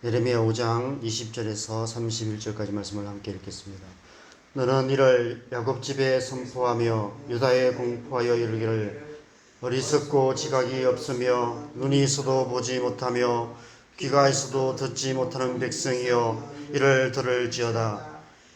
예레미야 5장 20절에서 31절까지 말씀을 함께 읽겠습니다. 너는 이를 야곱 집에 선포하며 유다에 공포하여 이르기를 어리석고 지각이 없으며 눈이 있어도 보지 못하며 귀가 있어도 듣지 못하는 백성이여 이를 들을지어다.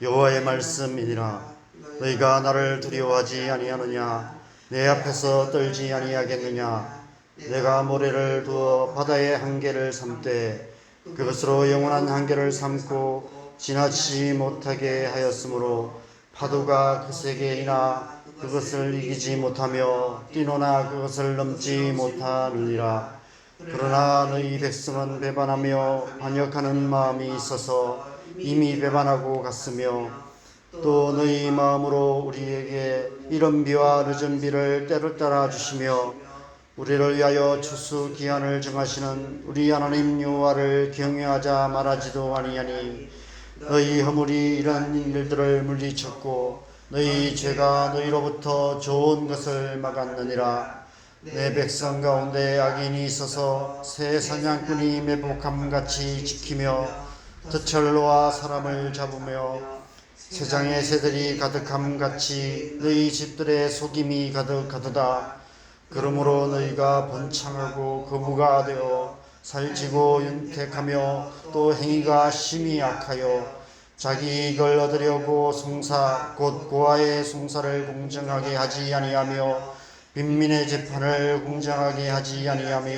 여호와의 말씀이니라. 너희가 나를 두려워하지 아니하느냐? 내 앞에서 떨지 아니하겠느냐? 내가 모래를 두어 바다의 한계를 삼되 그것으로 영원한 한계를 삼고 지나치지 못하게 하였으므로 파도가 그 세계이나 그것을 이기지 못하며 뛰노나 그것을 넘지 못하느니라. 그러나 너희 백성은 배반하며 반역하는 마음이 있어서 이미 배반하고 갔으며 또 너희 마음으로 우리에게 이른 비와 늦은 비를 때를 따라 주시며 우리를 위하여 추수 기한을 정하시는 우리 하나님 여호와를 경외하자 말하지도 아니하니 너희 허물이 이런 일들을 물리쳤고 너희 죄가 너희로부터 좋은 것을 막았느니라. 내 백성 가운데 악인이 있어서 새 사냥꾼이 매복함같이 지키며 덫을로와 사람을 잡으며 세상의 새들이 가득함같이 너희 집들의 속임이 가득하도다. 그러므로 너희가 번창하고 거부가 되어 살찌고 윤택하며 또 행위가 심히 악하여 자기 이익을 얻으려고 송사 곧 고아의 송사를 공정하게 하지 아니하며 빈민의 재판을 공정하게 하지 아니하며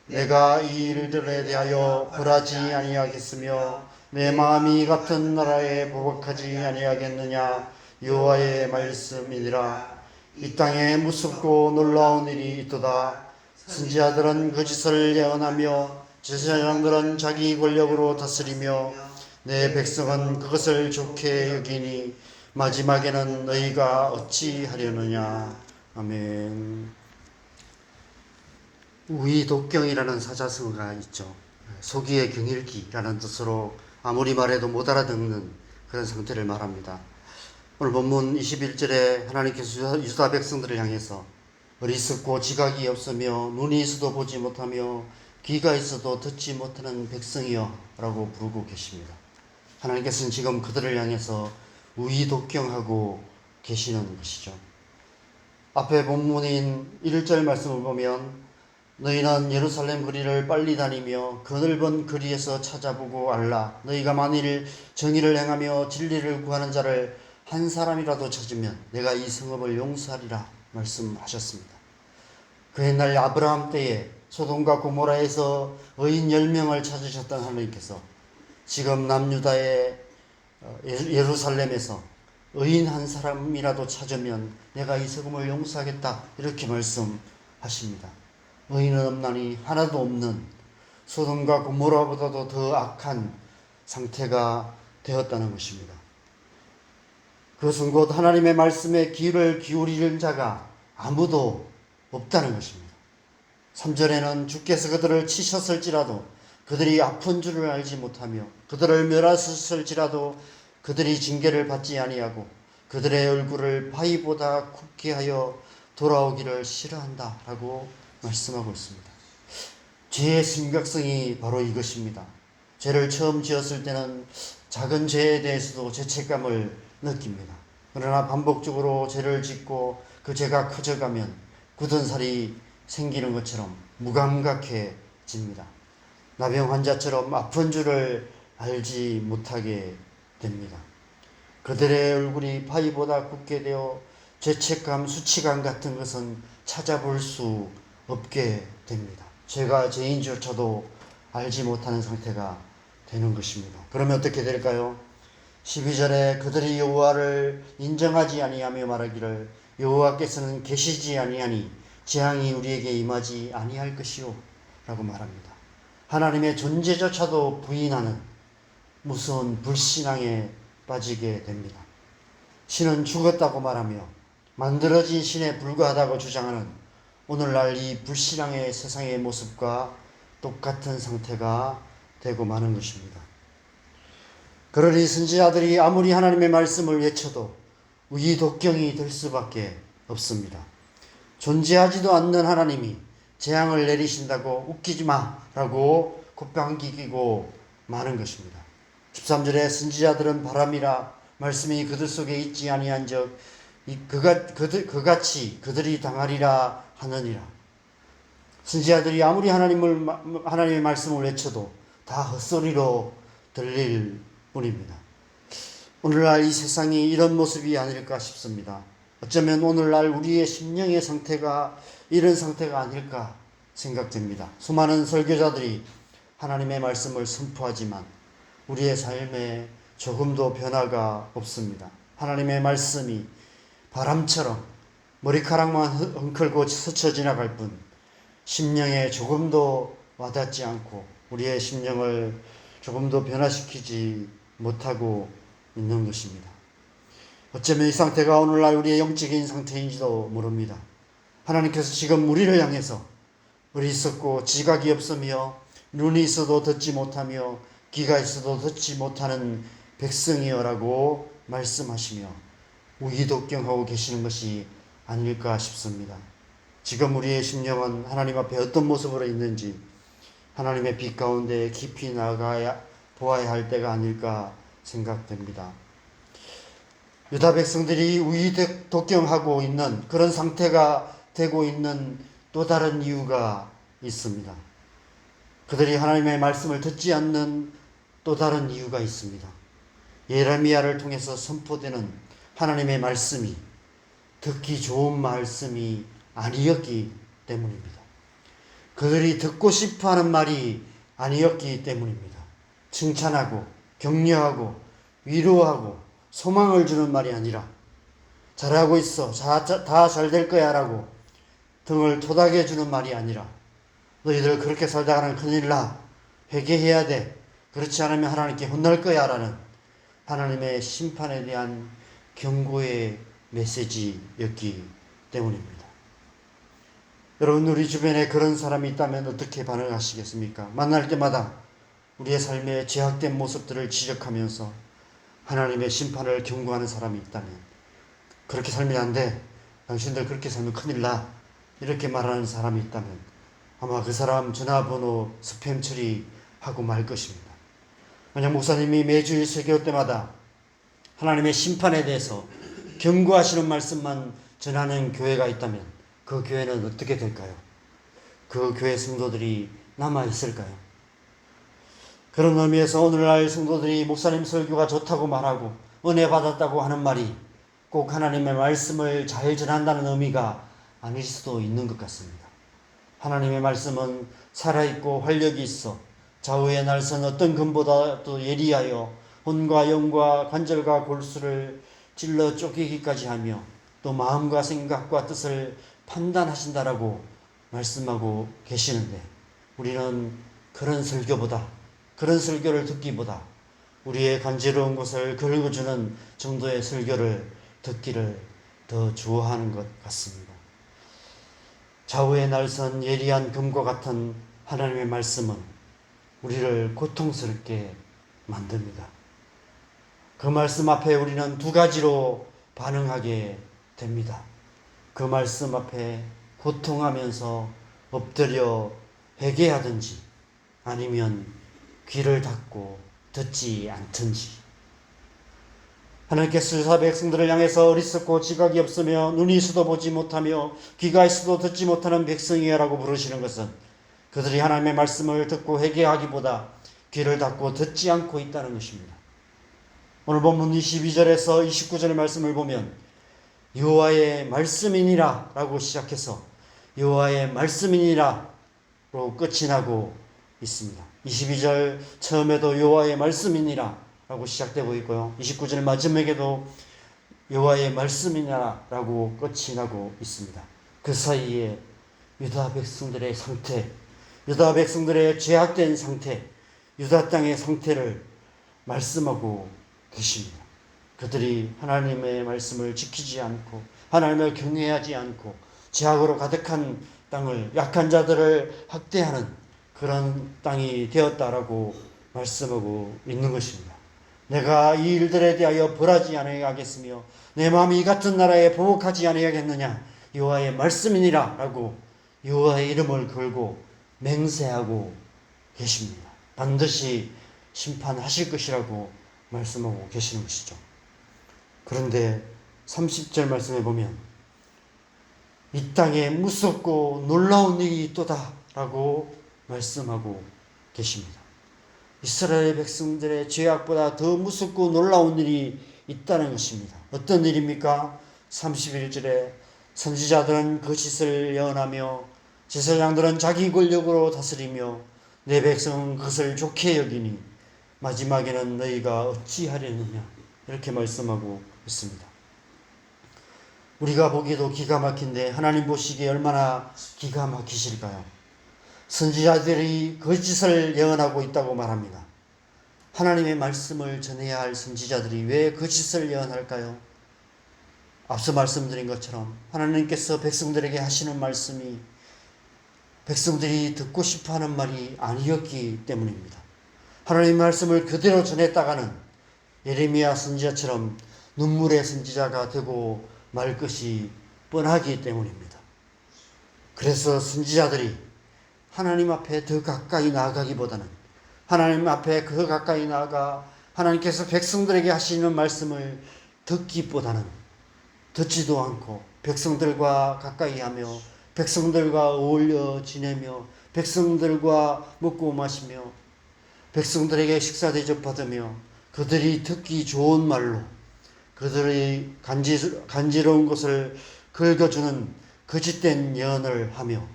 내가 이 일들에 대하여 벌하지 아니하겠으며 내 마음이 같은 나라에 보복하지 아니하겠느냐? 여호와의 말씀이니라. 이 땅에 무섭고 놀라운 일이 있도다. 선지자들은 그 짓을 예언하며 제사장들은 자기 권력으로 다스리며 내 백성은 그것을 좋게 여기니 마지막에는 너희가 어찌하려느냐. 아멘. 우이독경이라는 사자성어가 있죠. 소기의 경일기라는 뜻으로 아무리 말해도 못 알아듣는 그런 상태를 말합니다. 오늘 본문 21절에 하나님께서 유다 백성들을 향해서 어리석고 지각이 없으며 눈이 있어도 보지 못하며 귀가 있어도 듣지 못하는 백성이여 라고 부르고 계십니다. 하나님께서는 지금 그들을 향해서 우이독경하고 계시는 것이죠. 앞에 본문인 1절 말씀을 보면 너희는 예루살렘 거리를 빨리 다니며 그 넓은 거리에서 찾아보고 알라. 너희가 만일 정의를 행하며 진리를 구하는 자를 한 사람이라도 찾으면 내가 이 성읍을 용서하리라 말씀하셨습니다. 그 옛날 아브라함 때에 소돔과 고모라에서 의인 10명을 찾으셨던 하나님께서 지금 남유다의 예루살렘에서 의인 한 사람이라도 찾으면 내가 이 성읍을 용서하겠다 이렇게 말씀하십니다. 의인은 없나니 하나도 없는 소돔과 고모라보다도 더 악한 상태가 되었다는 것입니다. 그것은 곧 하나님의 말씀에 귀를 기울이는 자가 아무도 없다는 것입니다. 3절에는 주께서 그들을 치셨을지라도 그들이 아픈 줄을 알지 못하며 그들을 멸하셨을지라도 그들이 징계를 받지 아니하고 그들의 얼굴을 바위보다 굽게 하여 돌아오기를 싫어한다 라고 말씀하고 있습니다. 죄의 심각성이 바로 이것입니다. 죄를 처음 지었을 때는 작은 죄에 대해서도 죄책감을 느낍니다. 그러나 반복적으로 죄를 짓고 그 죄가 커져가면 굳은 살이 생기는 것처럼 무감각해집니다. 나병 환자처럼 아픈 줄을 알지 못하게 됩니다. 그들의 얼굴이 바위보다 굽게 되어 죄책감, 수치감 같은 것은 찾아볼 수 없게 됩니다. 죄가 죄인조차도 알지 못하는 상태가 되는 것입니다. 그러면 어떻게 될까요? 12절에 그들이 여호와를 인정하지 아니하며 말하기를 여호와께서는 계시지 아니하니 재앙이 우리에게 임하지 아니할 것이요 라고 말합니다. 하나님의 존재조차도 부인하는 무서운 불신앙에 빠지게 됩니다. 신은 죽었다고 말하며 만들어진 신에 불과하다고 주장하는 오늘날 이 불신앙의 세상의 모습과 똑같은 상태가 되고 마는 것입니다. 그러니 선지자들이 아무리 하나님의 말씀을 외쳐도 우이독경이 될 수밖에 없습니다. 존재하지도 않는 하나님이 재앙을 내리신다고 웃기지 마라고 굽방기기고 마는 것입니다. 13절에 선지자들은 바람이라 말씀이 그들 속에 있지 아니한즉 그같이 그들이 당하리라 하느니라. 선지자들이 아무리 하나님의 말씀을 외쳐도 다 헛소리로 들릴 뿐입니다. 오늘날 이 세상이 이런 모습이 아닐까 싶습니다. 어쩌면 오늘날 우리의 심령의 상태가 이런 상태가 아닐까 생각됩니다. 수많은 설교자들이 하나님의 말씀을 선포하지만 우리의 삶에 조금도 변화가 없습니다. 하나님의 말씀이 바람처럼 머리카락만 헝클고 스쳐 지나갈 뿐 심령에 조금도 와닿지 않고 우리의 심령을 조금도 변화시키지 못하고 있는 것입니다. 어쩌면 이 상태가 오늘날 우리의 영적인 상태인지도 모릅니다. 하나님께서 지금 우리를 향해서 어리석고 지각이 없으며 눈이 있어도 듣지 못하며 귀가 있어도 듣지 못하는 백성이여라고 말씀하시며 우기독경하고 계시는 것이 아닐까 싶습니다. 지금 우리의 심령은 하나님 앞에 어떤 모습으로 있는지 하나님의 빛 가운데 깊이 나아가야 보아야 할 때가 아닐까 생각됩니다. 유다 백성들이 우기독경하고 있는 그런 상태가 되고 있는 또 다른 이유가 있습니다. 그들이 하나님의 말씀을 듣지 않는 또 다른 이유가 있습니다. 예레미야를 통해서 선포되는 하나님의 말씀이 듣기 좋은 말씀이 아니었기 때문입니다. 그들이 듣고 싶어하는 말이 아니었기 때문입니다. 칭찬하고 격려하고 위로하고 소망을 주는 말이 아니라 잘하고 있어, 다 잘 될 거야 라고 등을 토닥여 주는 말이 아니라 너희들 그렇게 살다가는 큰일 나, 회개해야 돼, 그렇지 않으면 하나님께 혼날 거야 라는 하나님의 심판에 대한 경고의 메시지였기 때문입니다. 여러분, 우리 주변에 그런 사람이 있다면 어떻게 반응하시겠습니까? 만날 때마다 우리의 삶의 죄악된 모습들을 지적하면서 하나님의 심판을 경고하는 사람이 있다면, 그렇게 살면 안 돼, 당신들 그렇게 살면 큰일 나, 이렇게 말하는 사람이 있다면 아마 그 사람 전화번호 스팸 처리하고 말 것입니다. 만약 목사님이 매주일 설교 때마다 하나님의 심판에 대해서 경고하시는 말씀만 전하는 교회가 있다면 그 교회는 어떻게 될까요? 그 교회 성도들이 남아있을까요? 그런 의미에서 오늘날 성도들이 목사님 설교가 좋다고 말하고 은혜 받았다고 하는 말이 꼭 하나님의 말씀을 잘 전한다는 의미가 아닐 수도 있는 것 같습니다. 하나님의 말씀은 살아있고 활력이 있어 좌우의 날선 어떤 금보다도 예리하여 혼과 영과 관절과 골수를 찔러 쪼개기까지 하며 또 마음과 생각과 뜻을 판단하신다라고 말씀하고 계시는데, 우리는 그런 설교보다, 그런 설교를 듣기보다 우리의 간지러운 곳을 긁어주는 정도의 설교를 듣기를 더 좋아하는 것 같습니다. 좌우의 날선 예리한 금과 같은 하나님의 말씀은 우리를 고통스럽게 만듭니다. 그 말씀 앞에 우리는 두 가지로 반응하게 됩니다. 그 말씀 앞에 고통하면서 엎드려 회개하든지 아니면 귀를 닫고 듣지 않든지. 하나님께서 유다 백성들을 향해서 어리석고 지각이 없으며 눈이 있어도 보지 못하며 귀가 있어도 듣지 못하는 백성이라고 부르시는 것은 그들이 하나님의 말씀을 듣고 회개하기보다 귀를 닫고 듣지 않고 있다는 것입니다. 오늘 본문 22절에서 29절의 말씀을 보면 여호와의 말씀이니라 라고 시작해서 여호와의 말씀이니라 로 끝이 나고 있습니다. 22절 처음에도 여호와의 말씀이니라 라고 시작되고 있고요. 29절 마지막에도 여호와의 말씀이니라 라고 끝이 나고 있습니다. 그 사이에 유다 백성들의 상태, 유다 백성들의 죄악된 상태, 유다 땅의 상태를 말씀하고 계십니다. 그들이 하나님의 말씀을 지키지 않고 하나님을 경외하지 않고 죄악으로 가득한 땅을, 약한 자들을 학대하는 그런 땅이 되었다라고 말씀하고 있는 것입니다. 내가 이 일들에 대하여 벌하지 아니하겠으며 내 마음이 이 같은 나라에 보복하지 아니하겠느냐, 여호와의 말씀이니라 라고 여호와의 이름을 걸고 맹세하고 계십니다. 반드시 심판하실 것이라고 말씀하고 계시는 것이죠. 그런데 30절 말씀에 보면 이 땅에 무섭고 놀라운 일이 있도다 라고 말씀하고 계십니다. 이스라엘 백성들의 죄악보다 더 무섭고 놀라운 일이 있다는 것입니다. 어떤 일입니까? 31절에 선지자들은 거짓을 예언하며 제사장들은 자기 권력으로 다스리며 내 백성은 그것을 좋게 여기니 마지막에는 너희가 어찌하려느냐 이렇게 말씀하고 있습니다. 우리가 보기에도 기가 막힌데 하나님 보시기에 얼마나 기가 막히실까요? 선지자들이 거짓을 예언하고 있다고 말합니다. 하나님의 말씀을 전해야 할 선지자들이 왜 거짓을 예언할까요? 앞서 말씀드린 것처럼 하나님께서 백성들에게 하시는 말씀이 백성들이 듣고 싶어하는 말이 아니었기 때문입니다. 하나님의 말씀을 그대로 전했다가는 예레미야 선지자처럼 눈물의 선지자가 되고 말 것이 뻔하기 때문입니다. 그래서 선지자들이 하나님 앞에 더 가까이 나아가기보다는 하나님 앞에 더 가까이 나아가 하나님께서 백성들에게 하시는 말씀을 듣기보다는 듣지도 않고 백성들과 가까이 하며 백성들과 어울려 지내며 백성들과 먹고 마시며 백성들에게 식사 대접받으며 그들이 듣기 좋은 말로 그들의 간지러운 것을 긁어주는 거짓된 예언을 하며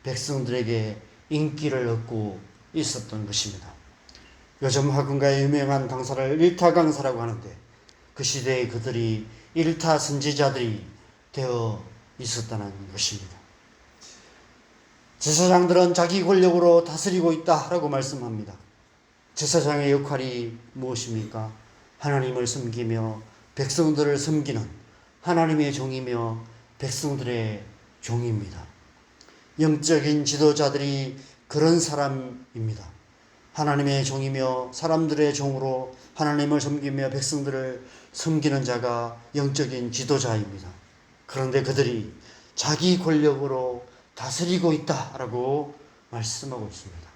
백성들에게 인기를 얻고 있었던 것입니다. 요즘 학원가의 유명한 강사를 일타 강사라고 하는데 그 시대에 그들이 일타 선지자들이 되어 있었다는 것입니다. 제사장들은 자기 권력으로 다스리고 있다라고 말씀합니다. 제사장의 역할이 무엇입니까? 하나님을 섬기며 백성들을 섬기는 하나님의 종이며 백성들의 종입니다. 영적인 지도자들이 그런 사람입니다. 하나님의 종이며 사람들의 종으로 하나님을 섬기며 백성들을 섬기는 자가 영적인 지도자입니다. 그런데 그들이 자기 권력으로 다스리고 있다라고 말씀하고 있습니다.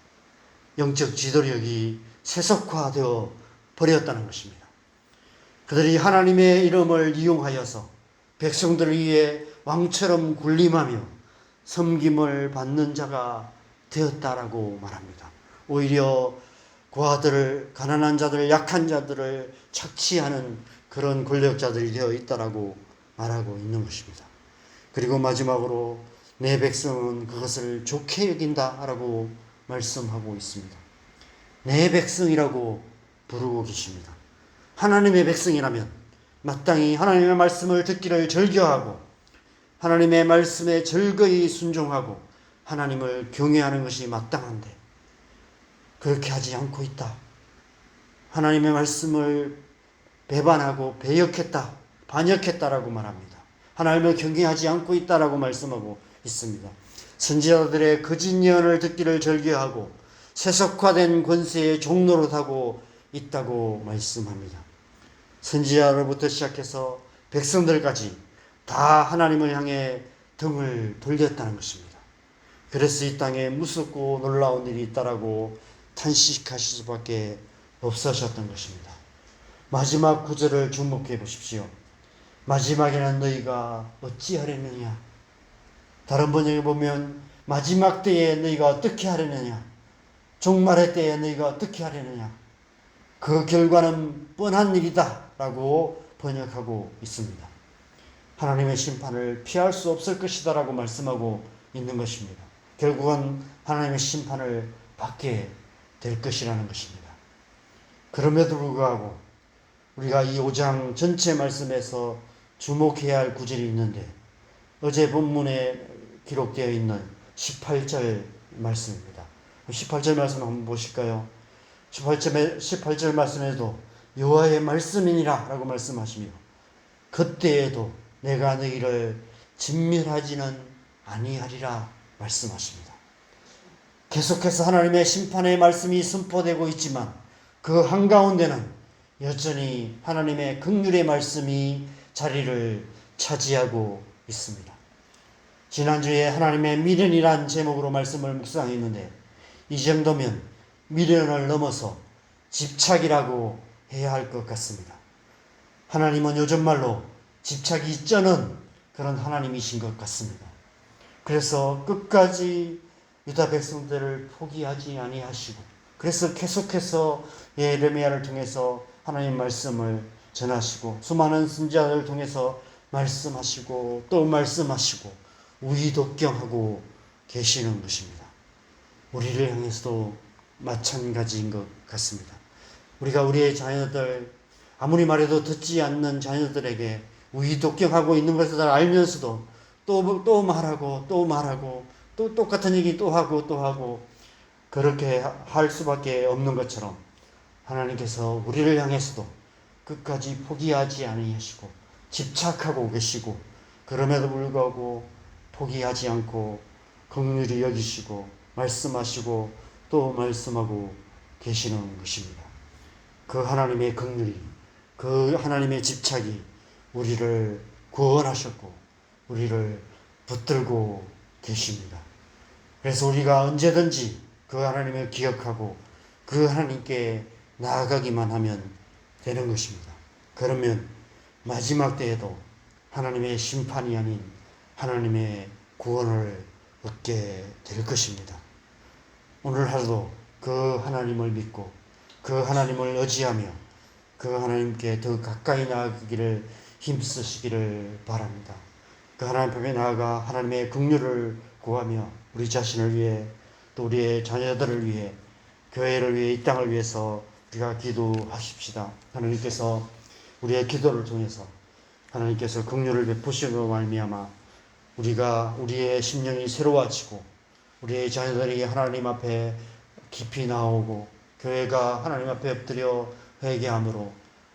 영적 지도력이 세속화되어 버렸다는 것입니다. 그들이 하나님의 이름을 이용하여서 백성들을 위해 왕처럼 군림하며 섬김을 받는 자가 되었다라고 말합니다. 오히려 고아들을, 가난한 자들, 약한 자들을 착취하는 그런 권력자들이 되어 있다라고 말하고 있는 것입니다. 그리고 마지막으로 내 백성은 그것을 좋게 여긴다라고 말씀하고 있습니다. 내 백성이라고 부르고 계십니다. 하나님의 백성이라면 마땅히 하나님의 말씀을 듣기를 즐겨하고 하나님의 말씀에 즐거이 순종하고 하나님을 경외하는 것이 마땅한데 그렇게 하지 않고 있다. 하나님의 말씀을 배반하고 배역했다, 반역했다라고 말합니다. 하나님을 경외하지 않고 있다라고 말씀하고 있습니다. 선지자들의 거짓 예언을 듣기를 즐겨하고 세속화된 권세의 종노릇하고 있다고 말씀합니다. 선지자로부터 시작해서 백성들까지 다 하나님을 향해 등을 돌렸다는 것입니다. 그래서 이 땅에 무섭고 놀라운 일이 있다라고 탄식하실 수밖에 없으셨던 것입니다. 마지막 구절을 주목해 보십시오. 마지막에는 너희가 어찌하려느냐. 다른 번역에 보면 마지막 때에 너희가 어떻게 하려느냐. 종말의 때에 너희가 어떻게 하려느냐. 그 결과는 뻔한 일이다 라고 번역하고 있습니다. 하나님의 심판을 피할 수 없을 것이다 라고 말씀하고 있는 것입니다. 결국은 하나님의 심판을 받게 될 것이라는 것입니다. 그럼에도 불구하고 우리가 이 5장 전체 말씀에서 주목해야 할 구절이 있는데 어제 본문에 기록되어 있는 18절 말씀입니다. 18절 말씀 한번 보실까요? 18절 말씀에도 여호와의 말씀이니라 라고 말씀하시며 그때에도 내가 너희를 진멸하지는 아니하리라 말씀하십니다. 계속해서 하나님의 심판의 말씀이 선포되고 있지만 그 한가운데는 여전히 하나님의 긍휼의 말씀이 자리를 차지하고 있습니다. 지난주에 하나님의 미련이란 제목으로 말씀을 묵상했는데 이 정도면 미련을 넘어서 집착이라고 해야 할 것 같습니다. 하나님은 요즘 말로 집착이 쩌는 그런 하나님이신 것 같습니다. 그래서 끝까지 유다 백성들을 포기하지 아니하시고, 그래서 계속해서 예레미야를 통해서 하나님 말씀을 전하시고, 수많은 선지자를 통해서 말씀하시고 또 말씀하시고 우의독경하고 계시는 것입니다. 우리를 향해서도 마찬가지인 것 같습니다. 우리가 우리의 자녀들, 아무리 말해도 듣지 않는 자녀들에게 우의독경하고 있는 것을 알면서도 또 말하고 또 말하고 또 똑같은 얘기 또 하고 또 하고 그렇게 할 수밖에 없는 것처럼, 하나님께서 우리를 향해서도 끝까지 포기하지 아니하시고 집착하고 계시고, 그럼에도 불구하고 포기하지 않고 긍휼히 여기시고 말씀하시고 또 말씀하고 계시는 것입니다. 그 하나님의 긍휼이, 그 하나님의 집착이 우리를 구원하셨고 우리를 붙들고 계십니다. 그래서 우리가 언제든지 그 하나님을 기억하고 그 하나님께 나아가기만 하면 되는 것입니다. 그러면 마지막 때에도 하나님의 심판이 아닌 하나님의 구원을 얻게 될 것입니다. 오늘 하루도 그 하나님을 믿고 그 하나님을 의지하며 그 하나님께 더 가까이 나아가기를 힘쓰시기를 바랍니다. 그 하나님 앞에 나아가 하나님의 긍휼을 구하며 우리 자신을 위해 또 우리의 자녀들을 위해 교회를 위해 이 땅을 위해서 우리가 기도하십시다. 하나님께서 우리의 기도를 통해서 하나님께서 긍휼을 베푸시고 말미암아 우리의 심령이 새로워지고 우리의 자녀들이 하나님 앞에 깊이 나오고 교회가 하나님 앞에 엎드려 회개함으로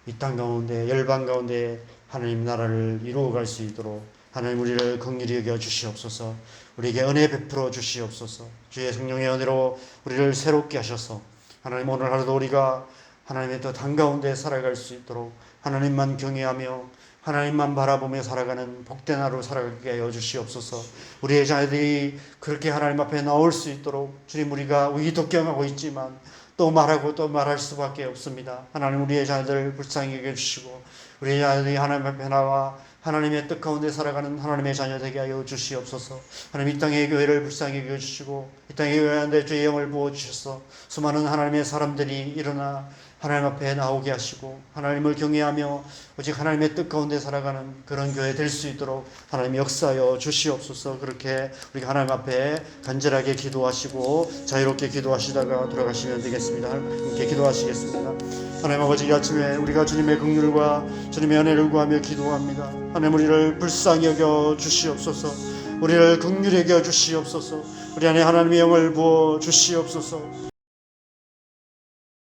이 땅 가운데 열방 가운데 하나님 나라를 이루어갈 수 있도록 하나님 우리를 긍휼히 여겨 주시옵소서. 우리에게 은혜 베풀어 주시옵소서. 주의 성령의 은혜로 우리를 새롭게 하셔서 하나님 오늘 하루도 우리가 하나님의 또 단 가운데 살아갈 수 있도록 하나님만 경외하며 하나님만 바라보며 살아가는 복된 하루 살아가게 하여 주시옵소서. 우리의 자녀들이 그렇게 하나님 앞에 나올 수 있도록 주님, 우리가 의독경하고 있지만 또 말하고 또 말할 수밖에 없습니다. 하나님 우리의 자녀들을 불쌍히 여겨주시고 우리의 자녀들이 하나님 앞에 나와 하나님의 뜻 가운데 살아가는 하나님의 자녀 되게 하여 주시옵소서. 하나님 이 땅의 교회를 불쌍히 여겨주시고 이 땅의 교회한테 주의 영을 부어주셔서 수많은 하나님의 사람들이 일어나 하나님 앞에 나오게 하시고 하나님을 경외하며 오직 하나님의 뜻 가운데 살아가는 그런 교회 될 수 있도록 하나님 역사하여 주시옵소서. 그렇게 우리가 하나님 앞에 간절하게 기도하시고 자유롭게 기도하시다가 돌아가시면 되겠습니다. 함께 기도하시겠습니다. 하나님 아버지, 이 아침에 우리가 주님의 긍휼과 주님의 은혜를 구하며 기도합니다. 하나님 우리를 불쌍히 여겨 주시옵소서. 우리를 긍휼히 여겨 주시옵소서. 우리 안에 하나님의 영을 부어 주시옵소서.